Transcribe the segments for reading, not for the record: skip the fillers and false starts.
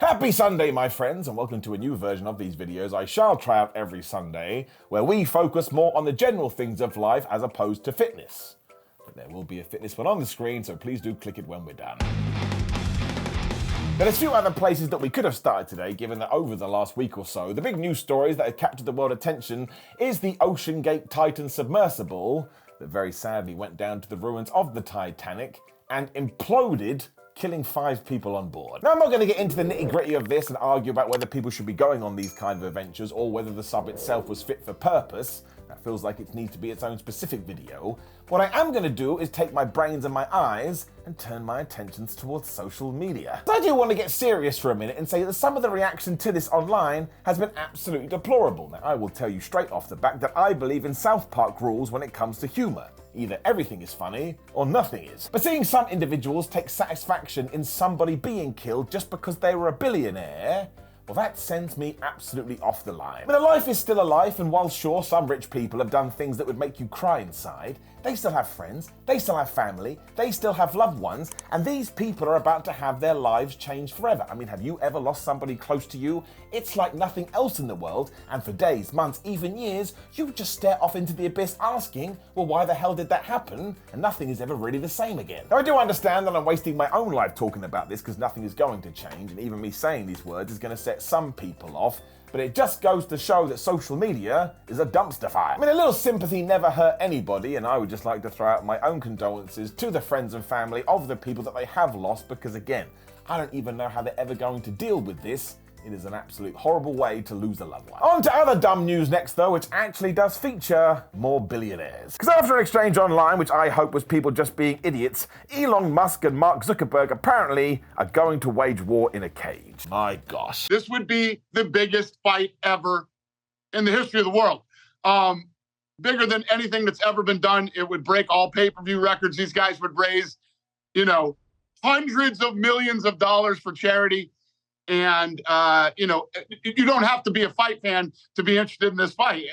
Happy Sunday, my friends, and welcome to a new version of these videos I shall try out every Sunday, where we focus more on the general things of life as opposed to fitness. But there will be a fitness one on the screen, so please do click it when we're done. There's a few other places that we could have started today, given that over the last week or so, the big news stories that have captured the world attention is the OceanGate Titan submersible that very sadly went down to the ruins of the Titanic and imploded, killing 5 people on board. Now, I'm not going to get into the nitty-gritty of this and argue about whether people should be going on these kind of adventures or whether the sub itself was fit for purpose. That feels like it needs to be its own specific video. What I am going to do is take my brains and my eyes and turn my attentions towards social media. So I do want to get serious for a minute and say that some of the reaction to this online has been absolutely deplorable. Now, I will tell you straight off the bat that I believe in South Park rules when it comes to humour. Either everything is funny or nothing is. But seeing some individuals take satisfaction in somebody being killed just because they were a billionaire, well, that sends me absolutely off the line. I mean, a life is still a life, and while sure some rich people have done things that would make you cry inside, they still have friends, they still have family, they still have loved ones, and these people are about to have their lives changed forever. I mean, have you ever lost somebody close to you? It's like nothing else in the world, and for days, months, even years, you just stare off into the abyss asking, well, why the hell did that happen? And nothing is ever really the same again. Now, I do understand that I'm wasting my own life talking about this because nothing is going to change, and even me saying these words is going to set some people off, but it just goes to show that social media is a dumpster fire. I mean, a little sympathy never hurt anybody, and I would just like to throw out my own condolences to the friends and family of the people that they have lost, because again, I don't even know how they're ever going to deal with this. It is an absolute horrible way to lose a loved one. On to other dumb news next, though, which actually does feature more billionaires. Because after an exchange online, which I hope was people just being idiots, Elon Musk and Mark Zuckerberg apparently are going to wage war in a cage. My gosh. This would be the biggest fight ever in the history of the world. Bigger than anything that's ever been done. It would break all pay-per-view records. These guys would raise, hundreds of millions of dollars for charity. And, you don't have to be a fight fan to be interested in this fight.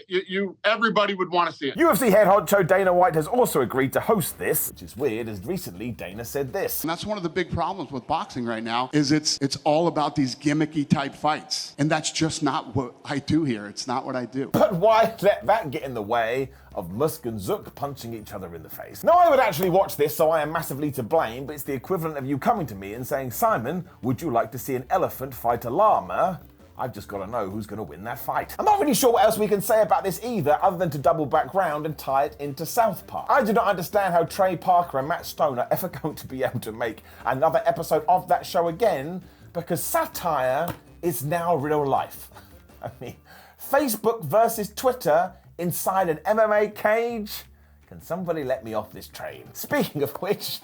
Everybody would want to see it. UFC head honcho Dana White has also agreed to host this, which is weird, as recently Dana said this. And that's one of the big problems with boxing right now, is it's all about these gimmicky type fights. And that's just not what I do here. It's not what I do. But why let that get in the way of Musk and Zuck punching each other in the face? Now, I would actually watch this, so I am massively to blame, but it's the equivalent of you coming to me and saying, Simon, would you like to see an elephant fight a llama? I've just got to know who's going to win that fight. I'm not really sure what else we can say about this either, other than to double back round and tie it into South Park. I do not understand how Trey Parker and Matt Stone are ever going to be able to make another episode of that show again, because satire is now real life. I mean, Facebook versus Twitter inside an MMA cage? Can somebody let me off this train? Speaking of which,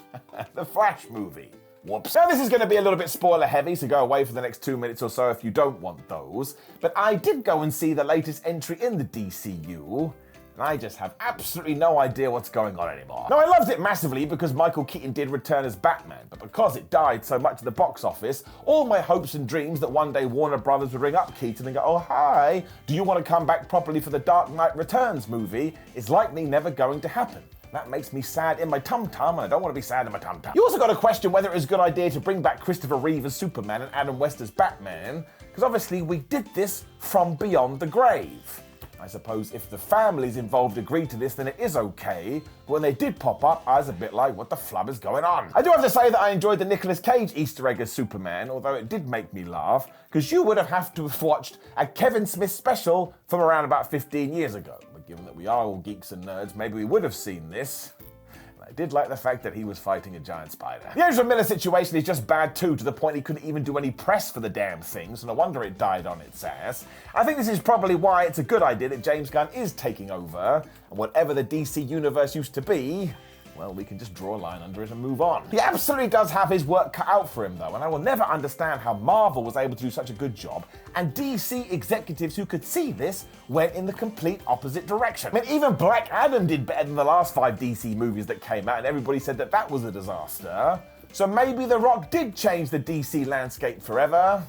the Flash movie. Whoops. Now, this is going to be a little bit spoiler heavy, so go away for the next 2 minutes or so if you don't want those. But I did go and see the latest entry in the DCU, and I just have absolutely no idea what's going on anymore. Now, I loved it massively because Michael Keaton did return as Batman, but because it died so much at the box office, all my hopes and dreams that one day Warner Brothers would ring up Keaton and go, oh, hi, do you want to come back properly for the Dark Knight Returns movie, is likely never going to happen. That makes me sad in my tum-tum, and I don't want to be sad in my tum-tum. You also got to question whether it was a good idea to bring back Christopher Reeve as Superman and Adam West as Batman, because obviously we did this from beyond the grave. I suppose if the families involved agreed to this, then it is okay, but when they did pop up, I was a bit like, what the flub is going on? I do have to say that I enjoyed the Nicolas Cage Easter egg as Superman, although it did make me laugh, because you would have to have watched a Kevin Smith special from around about 15 years ago. But given that we are all geeks and nerds, maybe we would have seen this. I did like the fact that he was fighting a giant spider. The Ezra Miller situation is just bad too, to the point he couldn't even do any press for the damn thing, so no wonder it died on its ass. I think this is probably why it's a good idea that James Gunn is taking over, and whatever the DC universe used to be, well, we can just draw a line under it and move on. He absolutely does have his work cut out for him, though, and I will never understand how Marvel was able to do such a good job, and DC executives who could see this went in the complete opposite direction. I mean, even Black Adam did better than the last 5 DC movies that came out, and everybody said that that was a disaster. So maybe The Rock did change the DC landscape forever.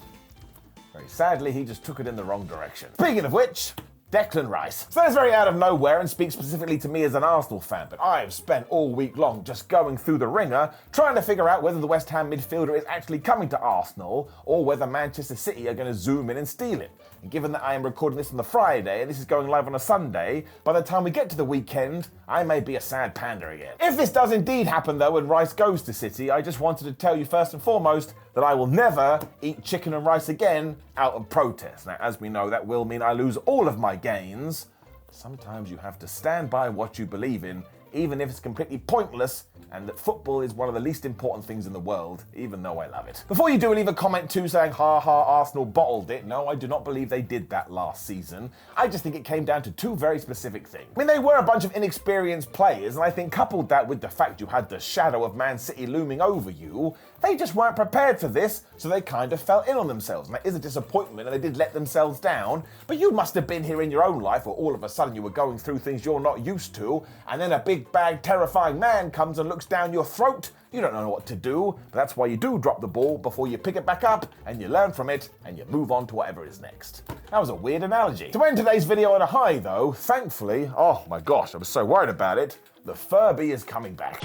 Very sadly, he just took it in the wrong direction. Speaking of which, Declan Rice. So that's very out of nowhere and speaks specifically to me as an Arsenal fan, but I've spent all week long just going through the ringer trying to figure out whether the West Ham midfielder is actually coming to Arsenal or whether Manchester City are going to zoom in and steal it. And given that I am recording this on the Friday and this is going live on a Sunday, by the time we get to the weekend, I may be a sad panda again. If this does indeed happen though and Rice goes to City, I just wanted to tell you first and foremost that I will never eat chicken and rice again out of protest. Now, as we know, that will mean I lose all of my gains. Sometimes you have to stand by what you believe in, even if it's completely pointless, and that football is one of the least important things in the world, even though I love it. Before you do, leave a comment too saying, ha ha, Arsenal bottled it. No, I do not believe they did that last season. I just think it came down to two very specific things. I mean, they were a bunch of inexperienced players, and I think coupled that with the fact you had the shadow of Man City looming over you, they just weren't prepared for this, so they kind of fell in on themselves. And that is a disappointment, and they did let themselves down, but you must have been here in your own life where all of a sudden you were going through things you're not used to, and then a big bag terrifying man comes and looks down your throat. You don't know what to do, but that's why you do drop the ball before you pick it back up, and you learn from it, and you move on to whatever is next. That was a weird analogy. To end today's video on a high though, thankfully, oh my gosh, I was so worried about it, the Furby is coming back.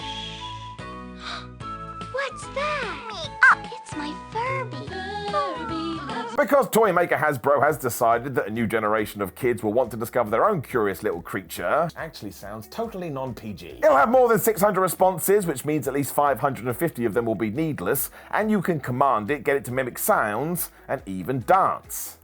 What's that? It's my Furby. Because toy maker Hasbro has decided that a new generation of kids will want to discover their own curious little creature, actually sounds totally non-PG. It'll have more than 600 responses, which means at least 550 of them will be needless, and you can command it, get it to mimic sounds, and even dance.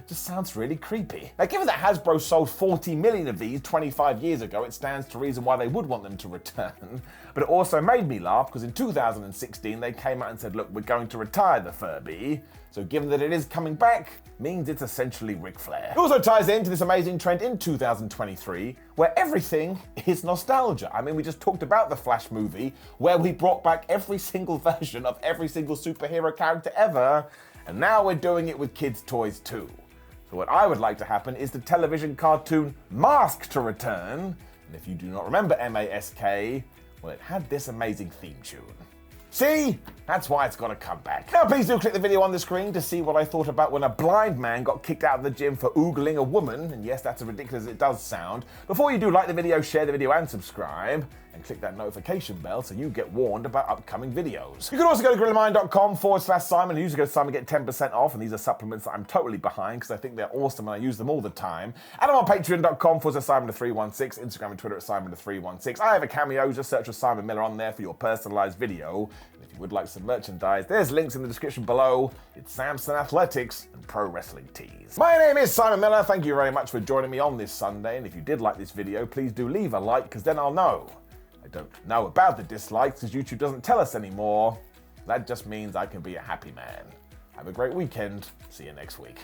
Just sounds really creepy. Now, given that Hasbro sold 40 million of these 25 years ago, it stands to reason why they would want them to return. But it also made me laugh because in 2016 they came out and said, look, we're going to retire the Furby. So given that it is coming back, means it's essentially Ric Flair. It also ties into this amazing trend in 2023 where everything is nostalgia. I mean, we just talked about the Flash movie where we brought back every single version of every single superhero character ever, and now we're doing it with kids' toys too. So what I would like to happen is the television cartoon Mask to return. And if you do not remember M-A-S-K, well, it had this amazing theme tune. See? That's why it's got to come back. Now, please do click the video on the screen to see what I thought about when a blind man got kicked out of the gym for oogling a woman. And yes, that's as ridiculous as it does sound. Before you do, like the video, share the video, and subscribe. And click that notification bell so you get warned about upcoming videos. You can also go to grillofmine.com/Simon and use the code Simon get 10% off. And these are supplements that I'm totally behind because I think they're awesome and I use them all the time. And I'm on patreon.com/Simon316, Instagram and Twitter at Simon316. I have a Cameo, just search for Simon Miller on there for your personalized video. And if you would like some merchandise, there's links in the description below. It's Samson Athletics and Pro Wrestling Tees. My name is Simon Miller. Thank you very much for joining me on this Sunday. And if you did like this video, please do leave a like because then I'll know. I don't know about the dislikes because YouTube doesn't tell us anymore. That just means I can be a happy man. Have a great weekend. See you next week.